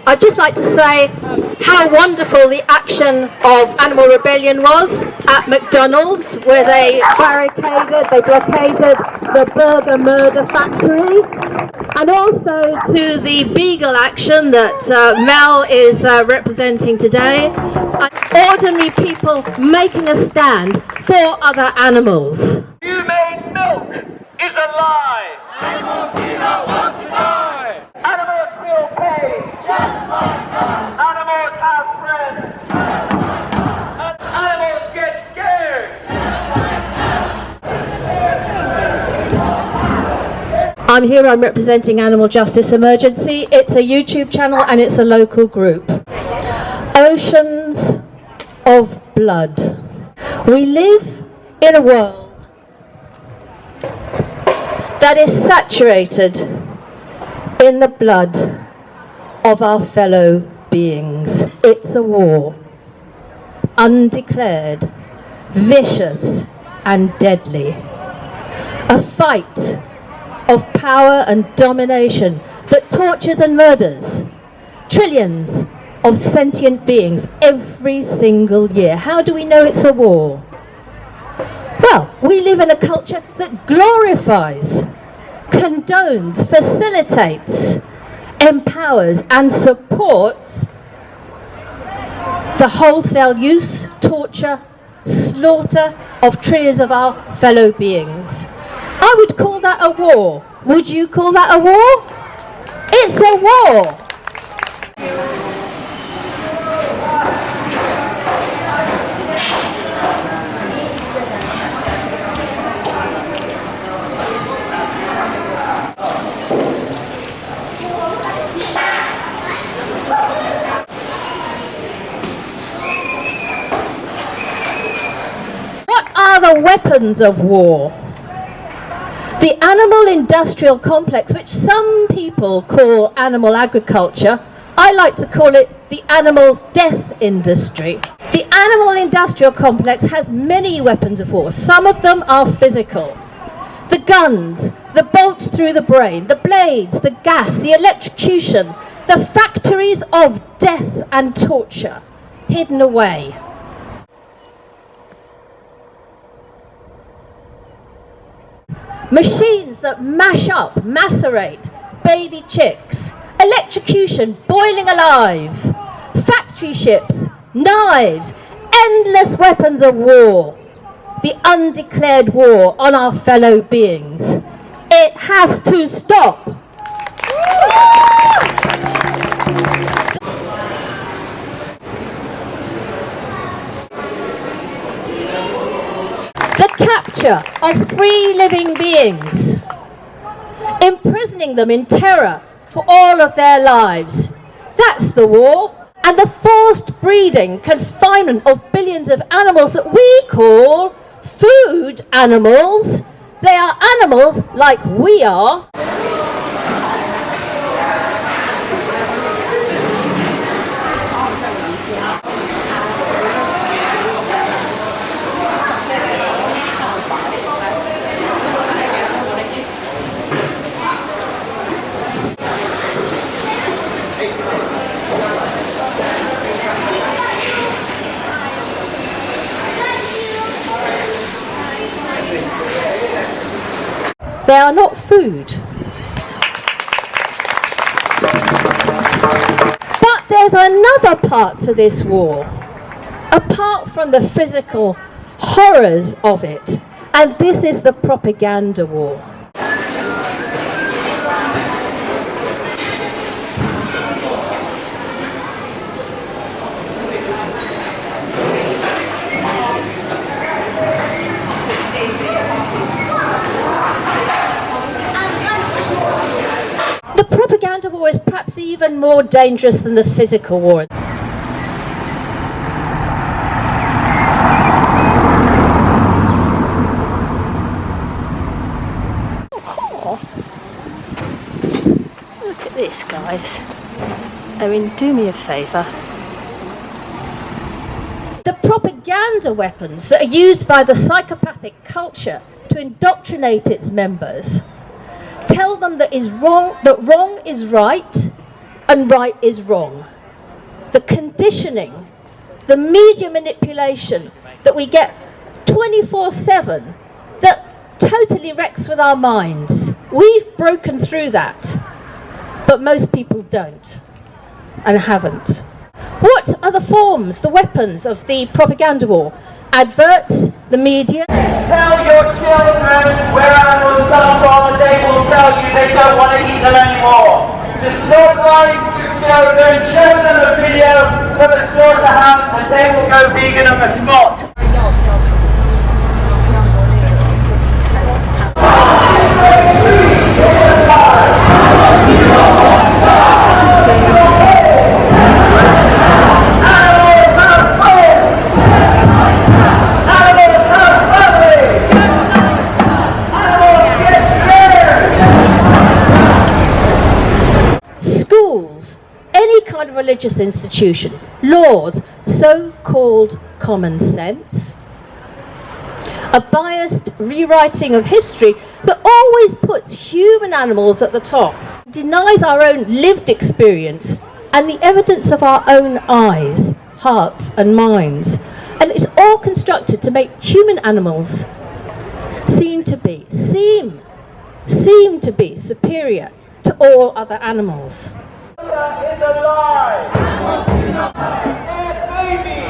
I'd just like to say how wonderful the action of Animal Rebellion was at McDonald's, where they blockaded the burger murder factory, and also to the Beagle action that Mel is representing today, and ordinary people making a stand for other animals. Humane milk is a lie. Animals do not want to die. Animals feel pain. Just like us. Animals have friends. Just like us. And animals get scared. Just like us. I'm here, I'm representing Animal Justice Emergency. It's a YouTube channel and it's a local group. Oceans of blood. We live in a world that is saturated in the blood of our fellow beings. It's a war, undeclared, vicious and deadly. A fight of power and domination that tortures and murders trillions of sentient beings every single year. How do we know it's a war? Well, we live in a culture that glorifies, condones, facilitates, empowers and supports the wholesale use, torture, slaughter of trillions of our fellow beings. I would call that a war. Would you call that a war? It's a war. What are the weapons of war? The animal industrial complex, which some people call animal agriculture, I like to call it the animal death industry. The animal industrial complex has many weapons of war. Some of them are physical. The guns, the bolts through the brain, the blades, the gas, the electrocution, the factories of death and torture hidden away. Machines that mash up, macerate baby chicks, electrocution, boiling alive, factory ships, knives, endless weapons of war, the undeclared war on our fellow beings. It has to stop. The capture of free living beings, imprisoning them in terror for all of their lives. That's the war. And the forced breeding, confinement of billions of animals that we call food animals. They are animals like we are. They are not food. But there's another part to this war, apart from the physical horrors of it, and this is the propaganda war. The propaganda war is perhaps even more dangerous than the physical war. Oh, look at this, guys. I mean, do me a favour. The propaganda weapons that are used by the psychopathic culture to indoctrinate its members tell them that wrong is right and right is wrong. The conditioning, the media manipulation that we get 24/7 that totally wrecks with our minds. We've broken through that, but most people don't and haven't. What are the forms, the weapons of the propaganda war? Adverts, the media. Tell your children where animals come from and they will tell you they don't want to eat them anymore. So stop lying to your children, show them a video from a slaughterhouse and they will go vegan on the spot. Schools, any kind of religious institution, laws, so-called common sense, a biased rewriting of history that always puts human animals at the top, denies our own lived experience and the evidence of our own eyes, hearts and minds. And it's all constructed to make human animals seem to be superior to all other animals. Is alive. Their baby.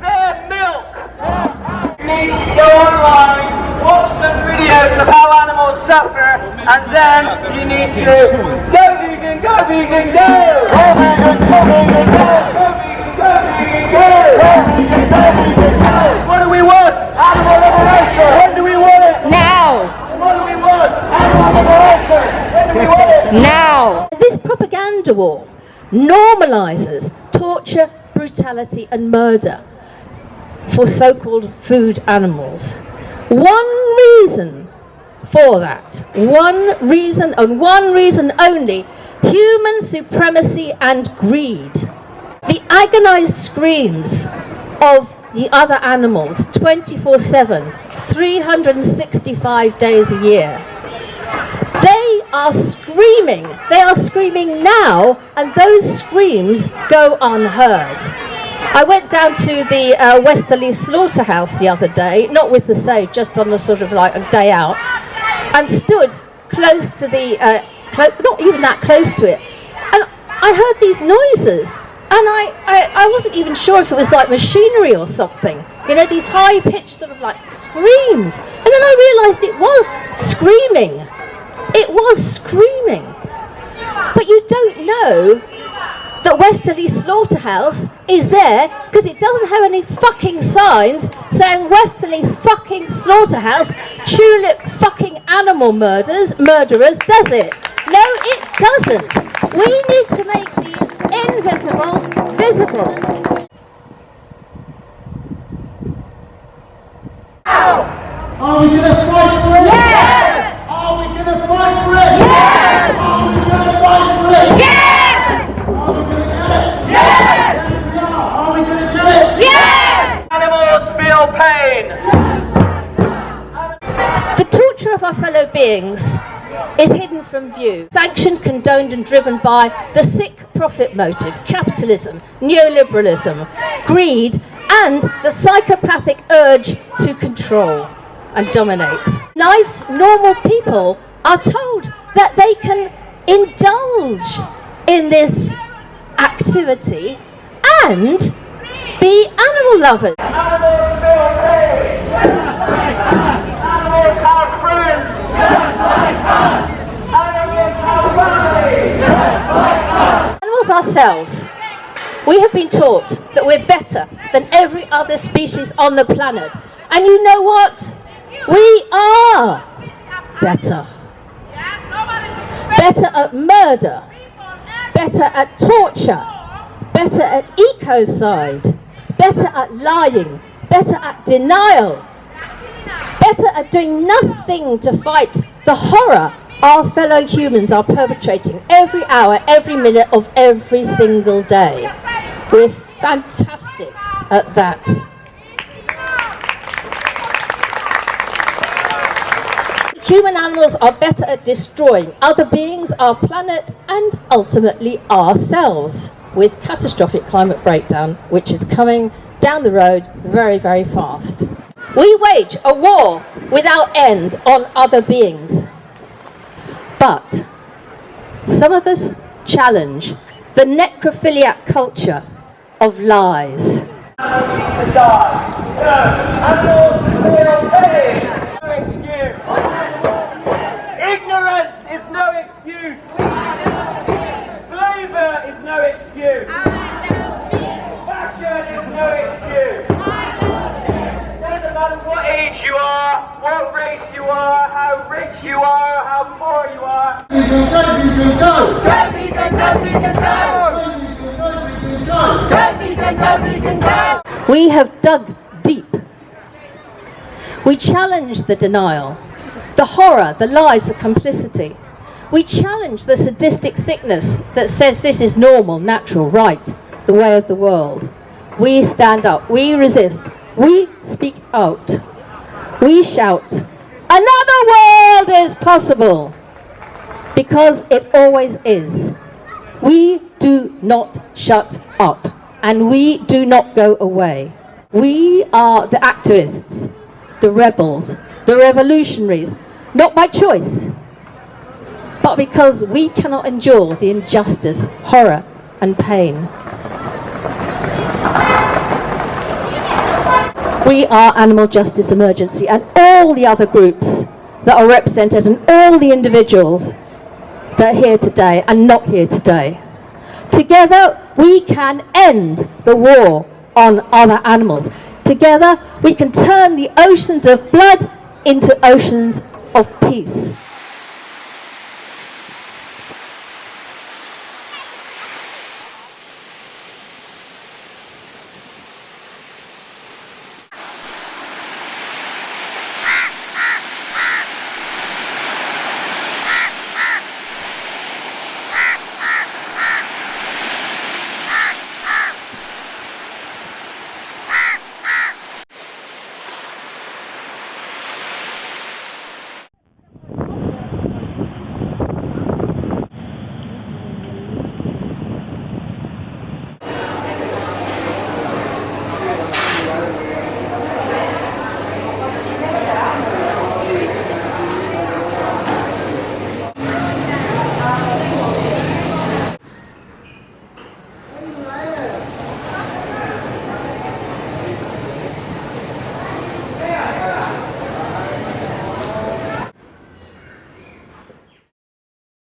Their milk. You need to go online, watch some videos of how animals suffer, and then you need to go vegan, go vegan, go! Go vegan, go vegan, go! Go vegan, go vegan, go! Go vegan, go vegan, go! What do we want? Animal liberation! When do we want it? Now! What do we want? Animal liberation! When do we want it? Now! This propaganda war normalises torture, brutality and murder for so-called food animals. One reason for that, one reason and one reason only, human supremacy and greed. The agonised screams of the other animals 24/7, 365 days a year. They are screaming now, and those screams go unheard. I went down to the Westerly slaughterhouse the other day, not with the save, just on a sort of like a day out, and stood close to the, not even that close to it, and I heard these noises, and I wasn't even sure if it was like machinery or something, you know, these high-pitched sort of like screams, and then I realised it was screaming. It was screaming. But you don't know that Westerly Slaughterhouse is there because it doesn't have any fucking signs saying Westerly fucking Slaughterhouse, tulip fucking animal murderers, does it? No, it doesn't. We need to make the invisible visible. Are we going to fight for it? Yes! Are we going to fight for it? Yes! Are we going to fight for it? Yes! Are we going to get it? Yes! Are we going to get it? Yes! Animals feel pain. The torture of our fellow beings is hidden from view, sanctioned, condoned and driven by the sick profit motive, capitalism, neoliberalism, greed and the psychopathic urge to control and dominate. Nice, normal people are told that they can indulge in this activity and be animal lovers. Animals feel pain. Animals have friends. Just like us. Animals have family. Just like us. Animals ourselves, we have been taught that we're better than every other species on the planet. And you know what? We are better. Better at murder, better at torture, better at ecocide, better at lying, better at denial, better at doing nothing to fight the horror our fellow humans are perpetrating every hour, every minute of every single day. We're fantastic at that. Human animals are better at destroying other beings, our planet, and ultimately ourselves, with catastrophic climate breakdown, which is coming down the road very, very fast. We wage a war without end on other beings. But some of us challenge the necrophiliac culture of lies. Animals need to die. Animals feel pain. No excuse. Ignorance is no excuse. Flavour is no excuse. Fashion is no excuse. Doesn't matter what age you are, what race you are, how rich you are, how poor you are. We have dug deep. We challenge the denial, the horror, the lies, the complicity. We challenge the sadistic sickness that says this is normal, natural, right, the way of the world. We stand up, we resist, we speak out. We shout, another world is possible, because it always is. We do not shut up, and we do not go away. We are the activists, the rebels, the revolutionaries, not by choice, but because we cannot endure the injustice, horror, and pain. We are Animal Justice Emergency, and all the other groups that are represented, and all the individuals that are here today and not here today. Together we can end the war on other animals. Together we can turn the oceans of blood into oceans of peace.